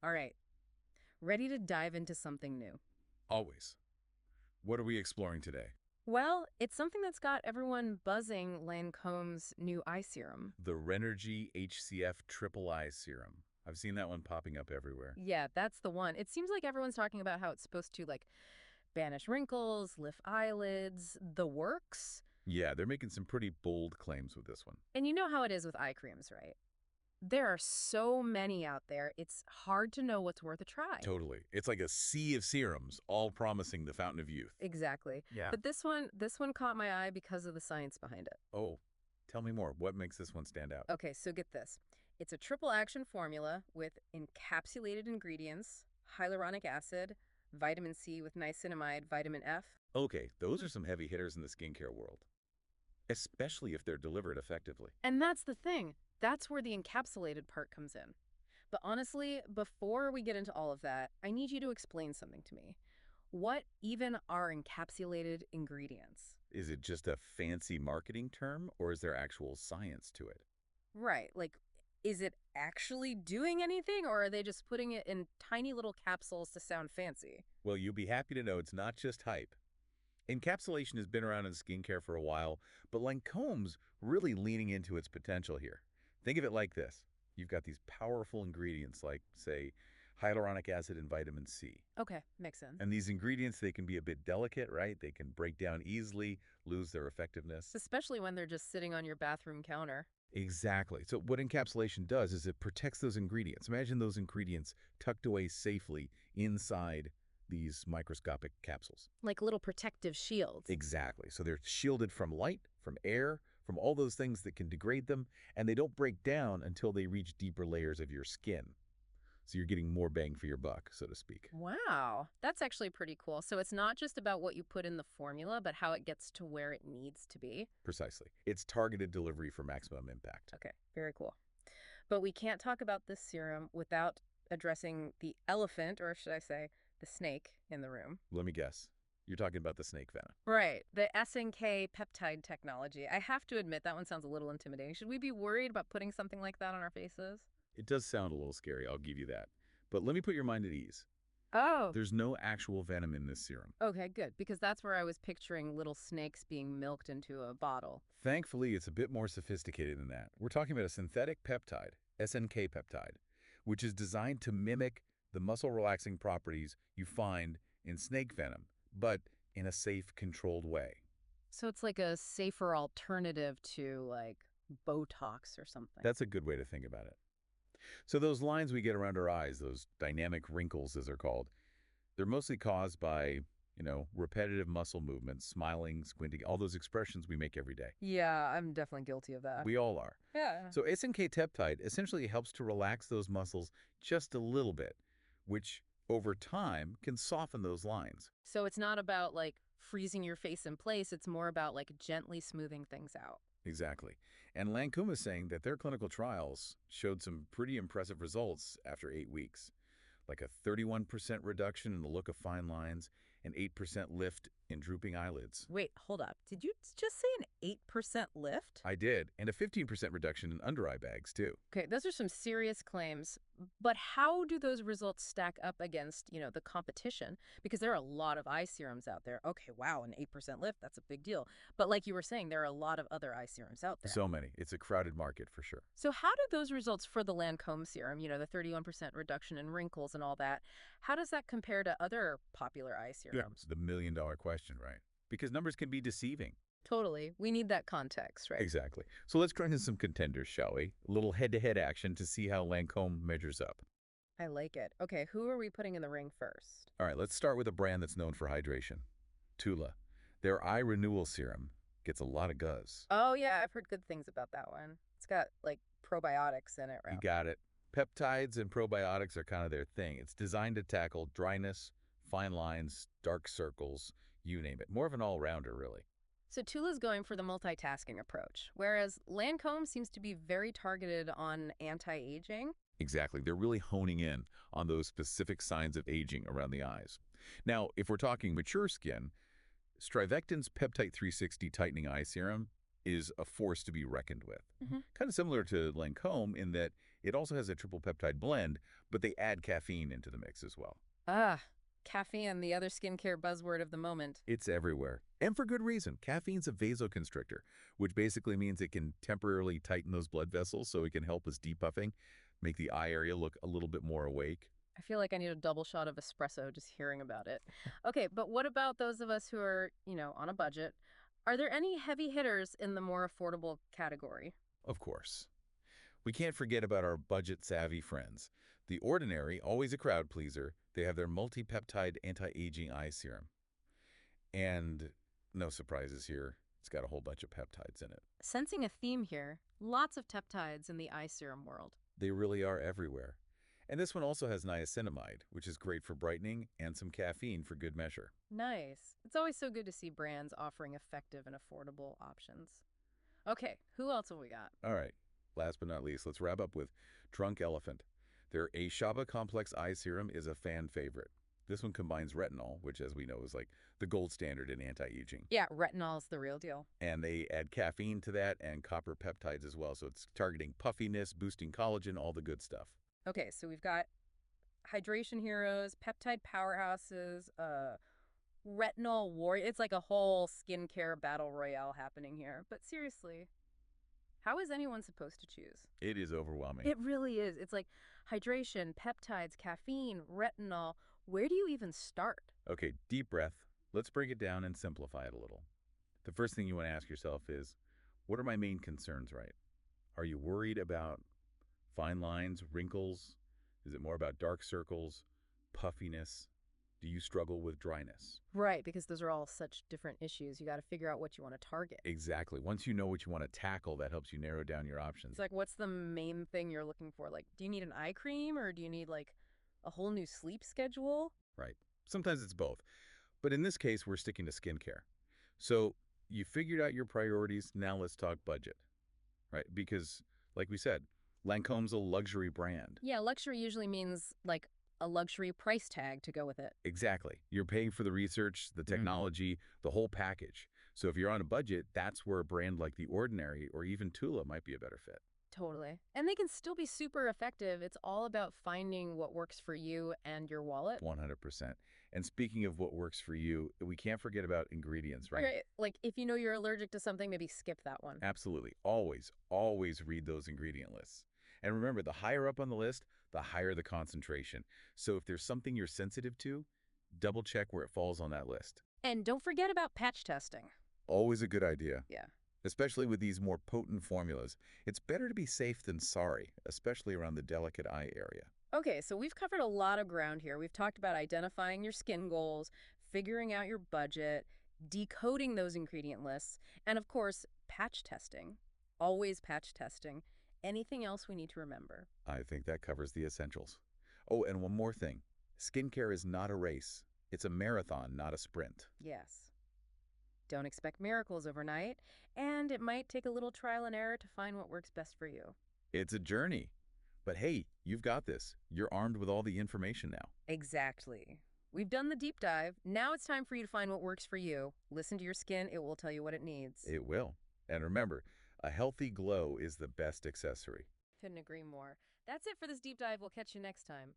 All right, ready to dive into something new. Always. What are we exploring today? Well, it's something that's got everyone buzzing Lancome's new eye serum. The Rénergie H.C.F. Triple Eye Serum. I've seen that one popping up everywhere. Yeah, that's the one. It seems like everyone's talking about how it's supposed to, like, banish wrinkles, lift eyelids, the works. Yeah, they're making some pretty bold claims with this one. And you know how it is with eye creams, right? There are so many out there, it's hard to know what's worth a try. Totally. It's like a sea of serums, all promising the fountain of youth. Exactly. Yeah. But this one caught my eye because of the science behind it. Oh, tell me more. What makes this one stand out? Okay, so get this. It's a triple action formula with encapsulated ingredients, hyaluronic acid, vitamin C with niacinamide, vitamin F. Okay, those are some heavy hitters in the skincare world, especially if they're delivered effectively. And that's the thing. That's where the encapsulated part comes in. But honestly, before we get into all of that, I need you to explain something to me. What even are encapsulated ingredients? Is it just a fancy marketing term, or is there actual science to it? Right, like, is it actually doing anything, or are they just putting it in tiny little capsules to sound fancy? Well, you'll be happy to know it's not just hype. Encapsulation has been around in skincare for a while, but Lancome's really leaning into its potential here. Think of it like this. You've got these powerful ingredients like, say, hyaluronic acid and vitamin C. Okay, makes sense. And these ingredients, they can be a bit delicate, right? They can break down easily, lose their effectiveness. Especially when they're just sitting on your bathroom counter. Exactly. So what encapsulation does is it protects those ingredients. Imagine those ingredients tucked away safely inside these microscopic capsules. Like little protective shields. Exactly. So they're shielded from light, from air, from all those things that can degrade them, and they don't break down until they reach deeper layers of your skin. So you're getting more bang for your buck, so to speak. Wow, that's actually pretty cool. So it's not just about what you put in the formula, but how it gets to where it needs to be. Precisely. It's targeted delivery for maximum impact. Okay, very cool. But we can't talk about this serum without addressing the elephant, or should I say, the snake in the room. Let me guess. You're talking about the snake venom. Right, the SNK-peptide technology. I have to admit, that one sounds a little intimidating. Should we be worried about putting something like that on our faces? It does sound a little scary, I'll give you that. But let me put your mind at ease. Oh. There's no actual venom in this serum. Okay, good, because that's where I was picturing little snakes being milked into a bottle. Thankfully, it's a bit more sophisticated than that. We're talking about a synthetic peptide, SNK-peptide, which is designed to mimic the muscle-relaxing properties you find in snake venom, but in a safe, controlled way. So it's like a safer alternative to, like, Botox or something. That's a good way to think about it. So those lines we get around our eyes, those dynamic wrinkles as they're called, they're mostly caused by, repetitive muscle movements, smiling, squinting, all those expressions we make every day. Yeah, I'm definitely guilty of that. We all are. Yeah. So SNK-peptide essentially helps to relax those muscles just a little bit, which over time can soften those lines. So it's not about, like, freezing your face in place. It's more about, like, gently smoothing things out. Exactly. And Lancôme is saying that their clinical trials showed some pretty impressive results after 8 weeks, like a 31% reduction in the look of fine lines and 8% lift in drooping eyelids. Wait, hold up. Did you just say an 8% lift? I did, and a 15% reduction in under eye bags, too. Okay, those are some serious claims. But how do those results stack up against, the competition? Because there are a lot of eye serums out there. Okay, wow, an 8% lift, that's a big deal. But like you were saying, there are a lot of other eye serums out there. So many. It's a crowded market for sure. So how do those results for the Lancôme serum, the 31% reduction in wrinkles and all that, how does that compare to other popular eye serums? The million-dollar question, right? Because numbers can be deceiving. Totally. We need that context, right? Exactly. So let's crank in some contenders, shall we? A little head-to-head action to see how Lancôme measures up. I like it. Okay, who are we putting in the ring first? All right, let's start with a brand that's known for hydration. Tula. Their eye renewal serum gets a lot of buzz. Oh, yeah, I've heard good things about that one. It's got, like, probiotics in it, right? You got it. Peptides and probiotics are kind of their thing. It's designed to tackle dryness, fine lines, dark circles, you name it. More of an all-rounder, really. So Tula's going for the multitasking approach, whereas Lancôme seems to be very targeted on anti-aging. Exactly. They're really honing in on those specific signs of aging around the eyes. Now, if we're talking mature skin, Strivectin's Peptide 360 Tightening Eye Serum is a force to be reckoned with. Kind of similar to Lancôme in that It also has a triple peptide blend, but they add caffeine into the mix as well. Ah, caffeine, the other skincare buzzword of the moment. It's everywhere. And for good reason. Caffeine's a vasoconstrictor, which basically means it can temporarily tighten those blood vessels so it can help us depuffing, make the eye area look a little bit more awake. I feel like I need a double shot of espresso just hearing about it. Okay, but what about those of us who are, on a budget? Are there any heavy hitters in the more affordable category? Of course. We can't forget about our budget-savvy friends. The Ordinary, always a crowd pleaser, they have their multi-peptide anti-aging eye serum. And no surprises here, it's got a whole bunch of peptides in it. Sensing a theme here, lots of peptides in the eye serum world. They really are everywhere. And this one also has niacinamide, which is great for brightening, and some caffeine for good measure. Nice. It's always so good to see brands offering effective and affordable options. Okay, who else have we got? All right, last but not least, let's wrap up with Drunk Elephant. Their Ashaba Complex Eye Serum is a fan favorite. This one combines retinol, which as we know is like the gold standard in anti-aging. Yeah, retinol's the real deal. And they add caffeine to that and copper peptides as well. So it's targeting puffiness, boosting collagen, all the good stuff. Okay, so we've got hydration heroes, peptide powerhouses, retinol warrior. It's like a whole skincare battle royale happening here. But seriously, how is anyone supposed to choose? It is overwhelming. It really is. It's like hydration, peptides, caffeine, retinol. Where do you even start? Okay, deep breath. Let's break it down and simplify it a little. The first thing you want to ask yourself is, what are my main concerns, right? Are you worried about fine lines, wrinkles? Is it more about dark circles, puffiness? Do you struggle with dryness? Right, because those are all such different issues. You got to figure out what you want to target. Exactly. Once you know what you want to tackle, that helps you narrow down your options. It's like, what's the main thing you're looking for? Like, do you need an eye cream or do you need like a whole new sleep schedule? Right. Sometimes it's both. But in this case, we're sticking to skincare. So you figured out your priorities. Now let's talk budget, right? Because like we said, Lancome's a luxury brand. Yeah, luxury usually means like a luxury price tag to go with it. Exactly. You're paying for the research, the technology, the whole package. So if you're on a budget, that's where a brand like The Ordinary or even Tula might be a better fit. Totally. And they can still be super effective. It's all about finding what works for you and your wallet. 100%. And speaking of what works for you, we can't forget about ingredients, right? Right. Like if you know you're allergic to something, maybe skip that one. Absolutely. Always, always read those ingredient lists. And remember, the higher up on the list, the higher the concentration. So if there's something you're sensitive to, double check where it falls on that list. And don't forget about patch testing. Always a good idea. Yeah. Especially with these more potent formulas. It's better to be safe than sorry, especially around the delicate eye area. Okay, so we've covered a lot of ground here. We've talked about identifying your skin goals, figuring out your budget, decoding those ingredient lists, and of course, patch testing. Always patch testing. Anything else we need to remember? I think that covers the essentials. Oh, and one more thing. Skincare is not a race. It's a marathon, not a sprint. Yes. Don't expect miracles overnight, and it might take a little trial and error to find what works best for you. It's a journey. But hey, you've got this. You're armed with all the information now. Exactly. We've done the deep dive. Now it's time for you to find what works for you. Listen to your skin. It will tell you what it needs. It will. And remember, a healthy glow is the best accessory. Couldn't agree more. That's it for this deep dive. We'll catch you next time.